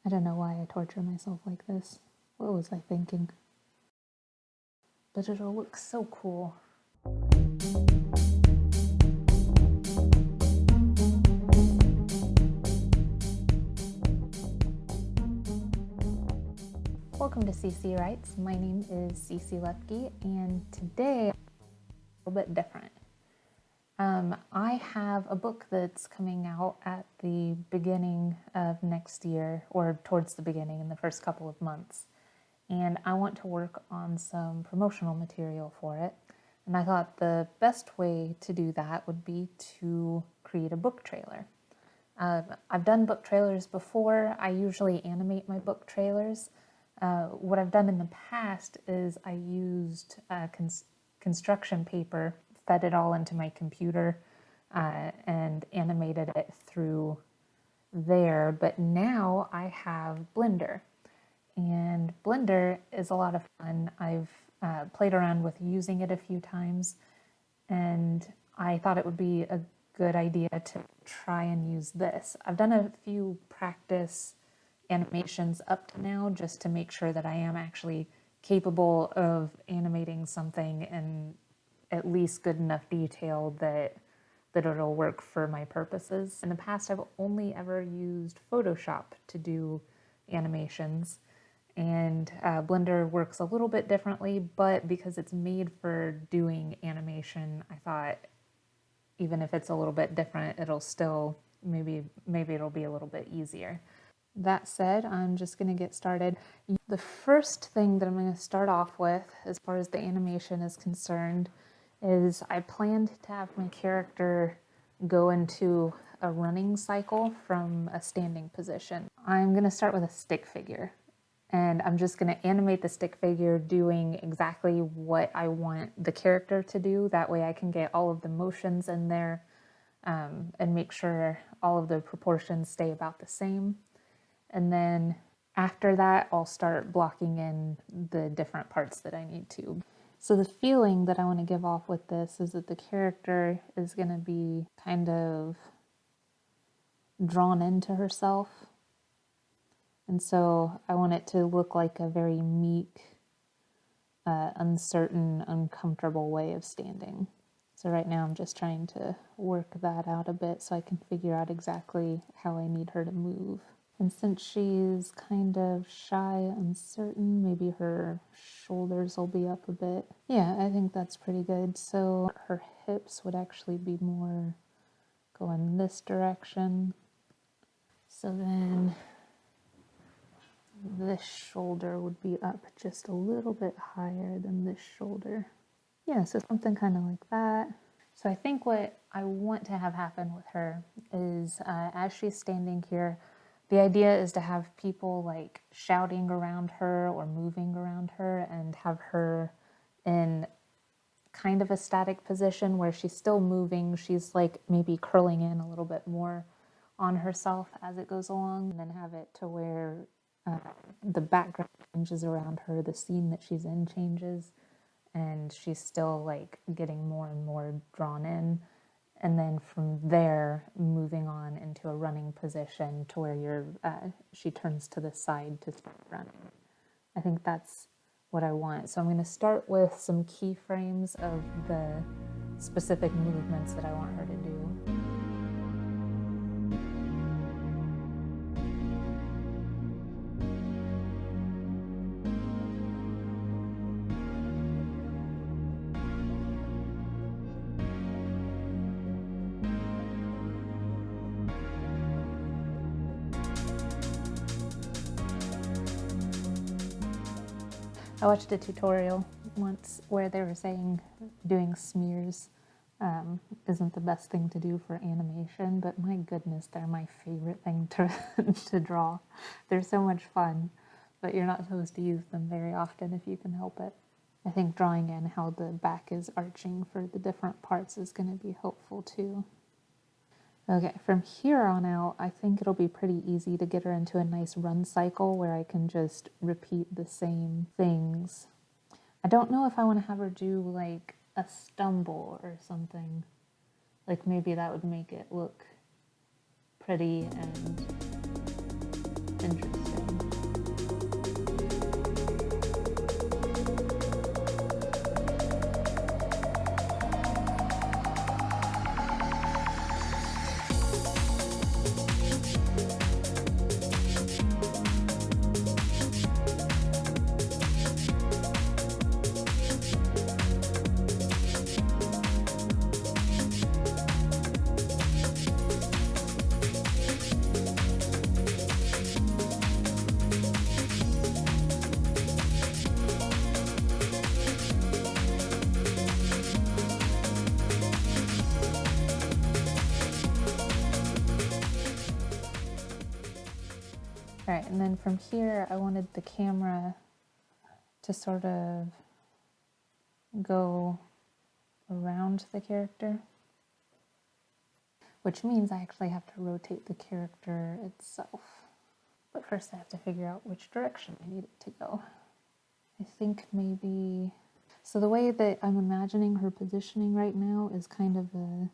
I don't know why I torture myself like this. What was I thinking? But it'll look so cool. Welcome to CC Writes. My name is CC Lepke, and today a little bit different. I have a book that's coming out at the beginning of next year, or towards the beginning in the first couple of months. And I want to work on some promotional material for it. And I thought the best way to do that would be to create a book trailer. I've done book trailers before. I usually animate my book trailers. What I've done in the past is I used construction paper, fed it all into my computer, and animated it through there. But now I have Blender. And Blender is a lot of fun. I've played around with using it a few times, and I thought it would be a good idea to try and use this. I've done a few practice animations up to now just to make sure that I am actually capable of animating something in at least good enough detail that it'll work for my purposes. In the past, I've only ever used Photoshop to do animations. And Blender works a little bit differently, but because it's made for doing animation, I thought even if it's a little bit different, it'll still, maybe it'll be a little bit easier. That said, I'm just going to get started. The first thing that I'm going to start off with, as far as the animation is concerned, is I planned to have my character go into a running cycle from a standing position. I'm going to start with a stick figure. And I'm just going to animate the stick figure doing exactly what I want the character to do. That way I can get all of the motions in there and make sure all of the proportions stay about the same. And then after that, I'll start blocking in the different parts that I need to. So the feeling that I want to give off with this is that the character is going to be kind of drawn into herself. And so I want it to look like a very meek, uncertain, uncomfortable way of standing. So right now I'm just trying to work that out a bit so I can figure out exactly how I need her to move. And since she's kind of shy, uncertain, maybe her shoulders will be up a bit. Yeah, I think that's pretty good. So her hips would actually be more going this direction. So then this shoulder would be up just a little bit higher than this shoulder. Yeah, so something kind of like that. So I think what I want to have happen with her is as she's standing here, the idea is to have people like shouting around her or moving around her and have her in kind of a static position where she's still moving. She's like maybe curling in a little bit more on herself as it goes along, and then have it to where the background changes around her, the scene that she's in changes, and she's still like getting more and more drawn in. And then from there, moving on into a running position to where she turns to the side to start running. I think that's what I want. So I'm going to start with some keyframes of the specific movements that I want her to do. I watched a tutorial once where they were saying doing smears isn't the best thing to do for animation, but my goodness, they're my favorite thing to draw. They're so much fun, but you're not supposed to use them very often if you can help it. I think drawing in how the back is arching for the different parts is going to be helpful too. Okay, from here on out, I think it'll be pretty easy to get her into a nice run cycle where I can just repeat the same things. I don't know if I want to have her do like a stumble or something. Like maybe that would make it look pretty and interesting. And then from here, I wanted the camera to sort of go around the character, which means I actually have to rotate the character itself. But first I have to figure out which direction I need it to go. I think maybe, so the way that I'm imagining her positioning right now is kind of a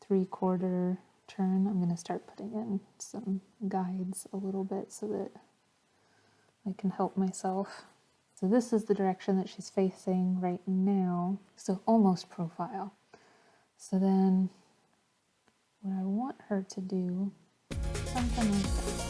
3/4 turn. I'm going to start putting in some guides a little bit so that I can help myself. So this is the direction that she's facing right now, so almost profile. So then what I want her to do, something like that.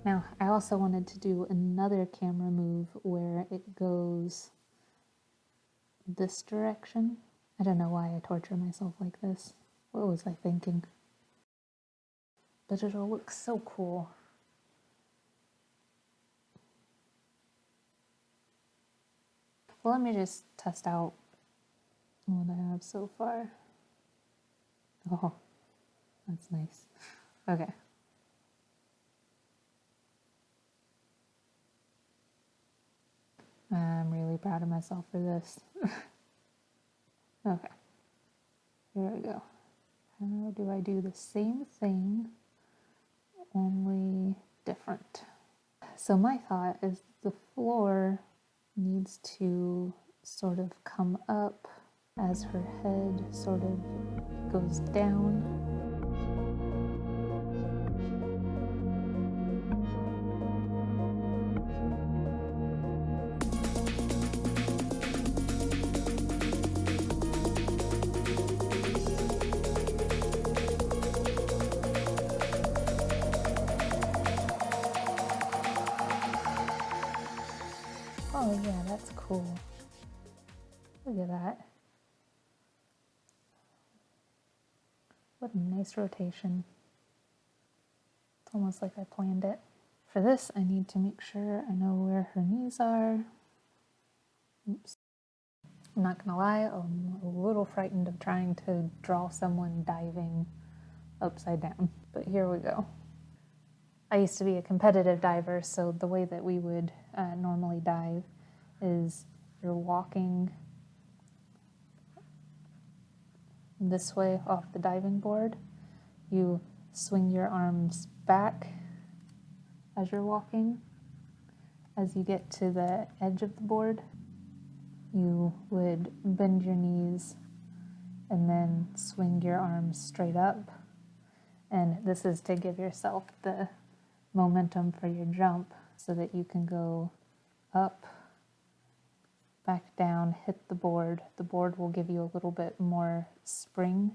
Now, I also wanted to do another camera move where it goes this direction. I don't know why I torture myself like this. What was I thinking? But it'll look so cool. Well, let me just test out what I have so far. Oh, that's nice. Okay. I'm really proud of myself for this. Okay, here we go. How do I do the same thing, only different? So my thought is the floor needs to sort of come up as her head sort of goes down. Oh yeah, that's cool. Look at that. What a nice rotation. It's almost like I planned it. For this, I need to make sure I know where her knees are. Oops. I'm not gonna lie, I'm a little frightened of trying to draw someone diving upside down, but here we go. I used to be a competitive diver, so the way that we would normally dive is you're walking this way off the diving board. You swing your arms back as you're walking. As you get to the edge of the board, you would bend your knees and then swing your arms straight up. And this is to give yourself the momentum for your jump so that you can go up, back down, hit the board. The board will give you a little bit more spring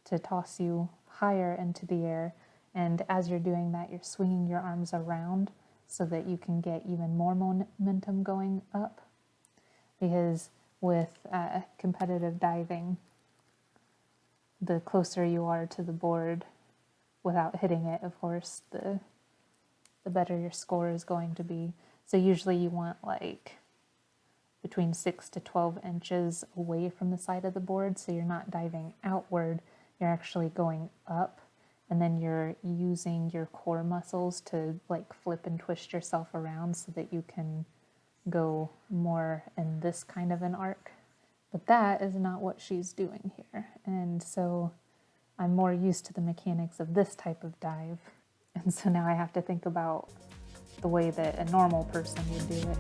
to toss you higher into the air. And as you're doing that, you're swinging your arms around so that you can get even more momentum going up. Because with competitive diving, the closer you are to the board, without hitting it, of course, the better your score is going to be. So usually you want like between 6 to 12 inches away from the side of the board, so you're not diving outward, you're actually going up, and then you're using your core muscles to like flip and twist yourself around so that you can go more in this kind of an arc. But that is not what she's doing here, and so I'm more used to the mechanics of this type of dive, and so now I have to think about the way that a normal person would do it.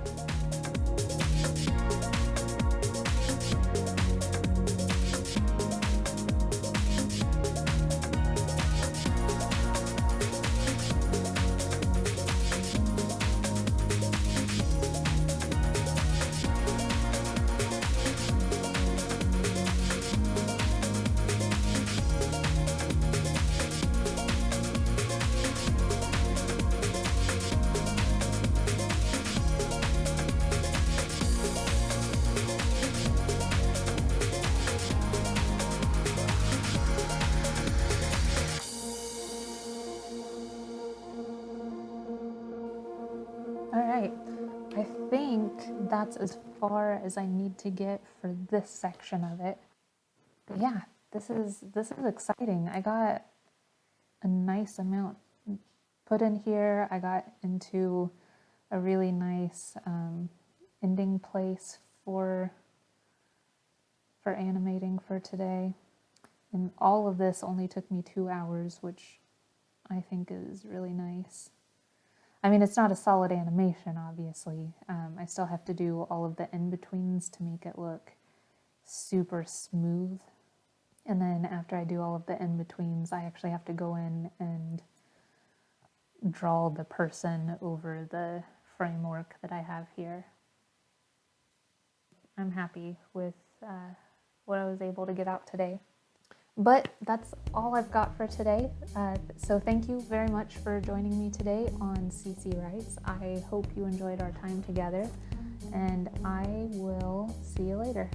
right, I think that's as far as I need to get for this section of it. But yeah, this is exciting. I got a nice amount put in here. I got into a really nice ending place for animating for today. And all of this only took me 2 hours, which I think is really nice. I mean, it's not a solid animation, obviously. I still have to do all of the in-betweens to make it look super smooth. And then after I do all of the in-betweens, I actually have to go in and draw the person over the framework that I have here. I'm happy with what I was able to get out today. But that's all I've got for today. So thank you very much for joining me today on CC Writes. I hope you enjoyed our time together, and I will see you later.